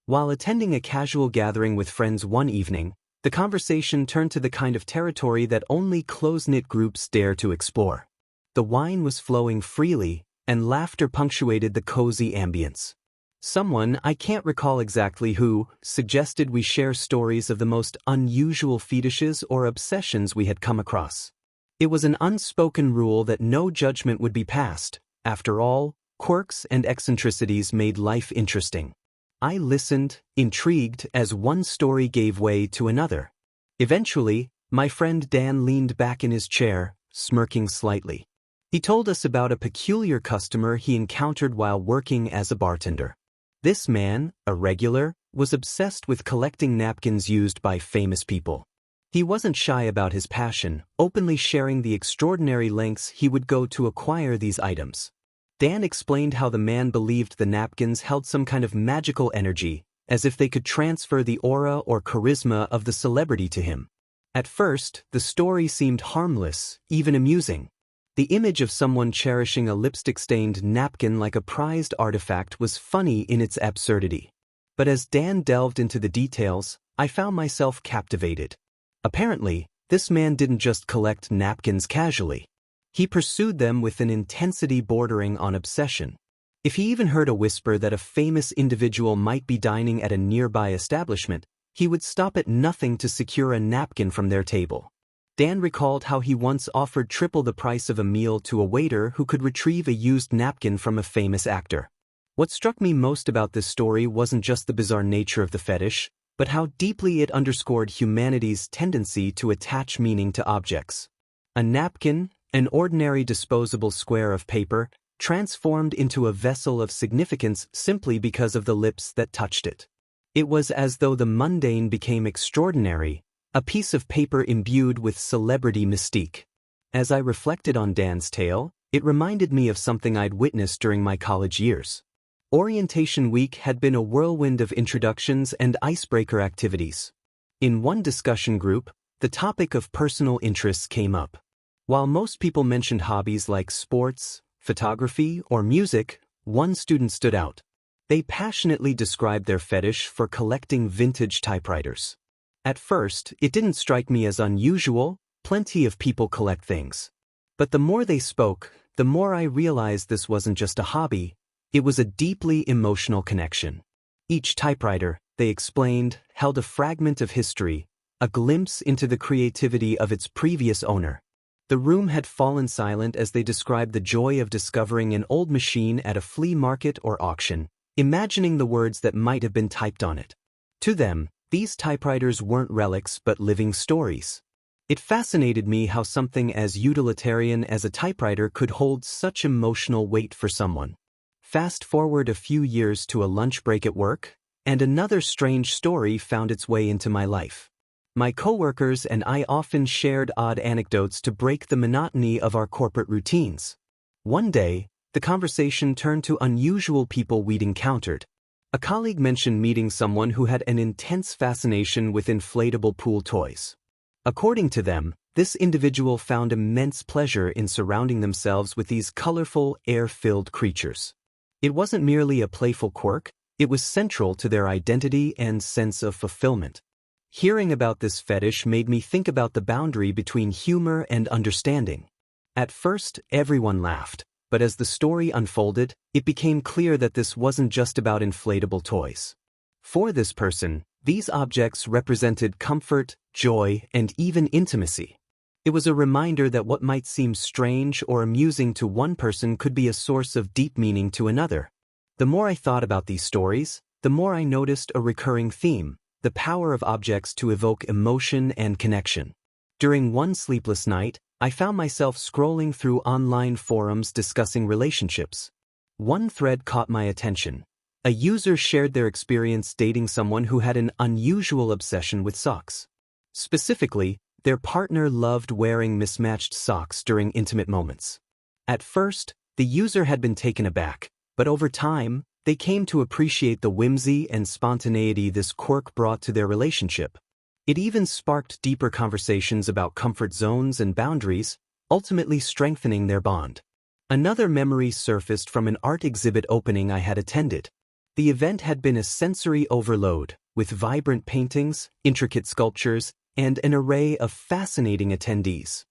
While attending a casual gathering with friends one evening, the conversation turned to the kind of territory that only close-knit groups dare to explore. The wine was flowing freely, and laughter punctuated the cozy ambience. Someone, I can't recall exactly who, suggested we share stories of the most unusual fetishes or obsessions we had come across. It was an unspoken rule that no judgment would be passed. After all, quirks and eccentricities made life interesting. I listened, intrigued, as one story gave way to another. Eventually, my friend Dan leaned back in his chair, smirking slightly. He told us about a peculiar customer he encountered while working as a bartender. This man, a regular, was obsessed with collecting napkins used by famous people. He wasn't shy about his passion, openly sharing the extraordinary lengths he would go to acquire these items. Dan explained how the man believed the napkins held some kind of magical energy, as if they could transfer the aura or charisma of the celebrity to him. At first, the story seemed harmless, even amusing. The image of someone cherishing a lipstick-stained napkin like a prized artifact was funny in its absurdity. But as Dan delved into the details, I found myself captivated. Apparently, this man didn't just collect napkins casually. He pursued them with an intensity bordering on obsession. If he even heard a whisper that a famous individual might be dining at a nearby establishment, he would stop at nothing to secure a napkin from their table. Dan recalled how he once offered triple the price of a meal to a waiter who could retrieve a used napkin from a famous actor. What struck me most about this story wasn't just the bizarre nature of the fetish, but how deeply it underscored humanity's tendency to attach meaning to objects. A napkin, an ordinary disposable square of paper, transformed into a vessel of significance simply because of the lips that touched it. It was as though the mundane became extraordinary, a piece of paper imbued with celebrity mystique. As I reflected on Dan's tale, it reminded me of something I'd witnessed during my college years. Orientation week had been a whirlwind of introductions and icebreaker activities. In one discussion group, the topic of personal interests came up. While most people mentioned hobbies like sports, photography, or music, one student stood out. They passionately described their fetish for collecting vintage typewriters. At first, it didn't strike me as unusual. Plenty of people collect things. But the more they spoke, the more I realized this wasn't just a hobby, it was a deeply emotional connection. Each typewriter, they explained, held a fragment of history, a glimpse into the creativity of its previous owner. The room had fallen silent as they described the joy of discovering an old machine at a flea market or auction, imagining the words that might have been typed on it. To them, these typewriters weren't relics but living stories. It fascinated me how something as utilitarian as a typewriter could hold such emotional weight for someone. Fast forward a few years to a lunch break at work, and another strange story found its way into my life. My coworkers and I often shared odd anecdotes to break the monotony of our corporate routines. One day, the conversation turned to unusual people we'd encountered. A colleague mentioned meeting someone who had an intense fascination with inflatable pool toys. According to them, this individual found immense pleasure in surrounding themselves with these colorful, air-filled creatures. It wasn't merely a playful quirk, it was central to their identity and sense of fulfillment. Hearing about this fetish made me think about the boundary between humor and understanding. At first, everyone laughed, but as the story unfolded, it became clear that this wasn't just about inflatable toys. For this person, these objects represented comfort, joy, and even intimacy. It was a reminder that what might seem strange or amusing to one person could be a source of deep meaning to another. The more I thought about these stories, the more I noticed a recurring theme: the power of objects to evoke emotion and connection. During one sleepless night, I found myself scrolling through online forums discussing relationships. One thread caught my attention. A user shared their experience dating someone who had an unusual obsession with socks. Specifically, their partner loved wearing mismatched socks during intimate moments. At first, the user had been taken aback, but over time, they came to appreciate the whimsy and spontaneity this quirk brought to their relationship. It even sparked deeper conversations about comfort zones and boundaries, ultimately strengthening their bond. Another memory surfaced from an art exhibit opening I had attended. The event had been a sensory overload, with vibrant paintings, intricate sculptures, and an array of fascinating attendees.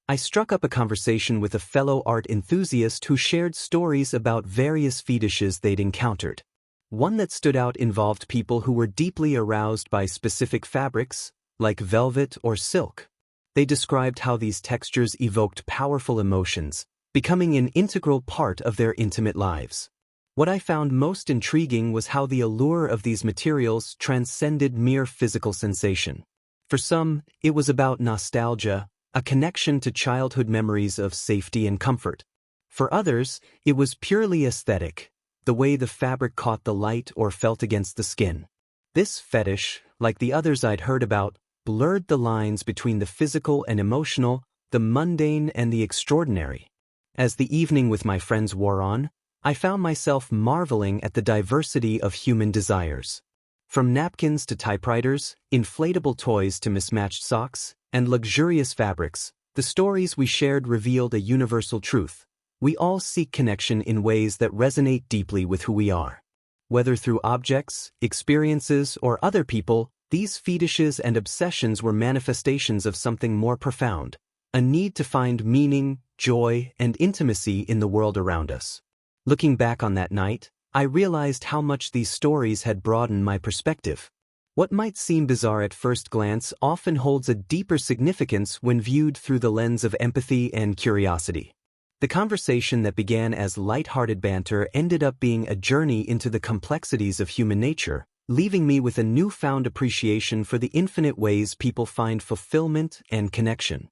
I struck up a conversation with a fellow art enthusiast who shared stories about various fetishes they'd encountered. One that stood out involved people who were deeply aroused by specific fabrics, like velvet or silk. They described how these textures evoked powerful emotions, becoming an integral part of their intimate lives. What I found most intriguing was how the allure of these materials transcended mere physical sensation. For some, it was about nostalgia, a connection to childhood memories of safety and comfort. For others, it was purely aesthetic, the way the fabric caught the light or felt against the skin. This fetish, like the others I'd heard about, blurred the lines between the physical and emotional, the mundane and the extraordinary. As the evening with my friends wore on, I found myself marveling at the diversity of human desires. From napkins to typewriters, inflatable toys to mismatched socks, and luxurious fabrics, the stories we shared revealed a universal truth. We all seek connection in ways that resonate deeply with who we are. Whether through objects, experiences, or other people, these fetishes and obsessions were manifestations of something more profound, a need to find meaning, joy, and intimacy in the world around us. Looking back on that night, I realized how much these stories had broadened my perspective. What might seem bizarre at first glance often holds a deeper significance when viewed through the lens of empathy and curiosity. The conversation that began as light-hearted banter ended up being a journey into the complexities of human nature, leaving me with a newfound appreciation for the infinite ways people find fulfillment and connection.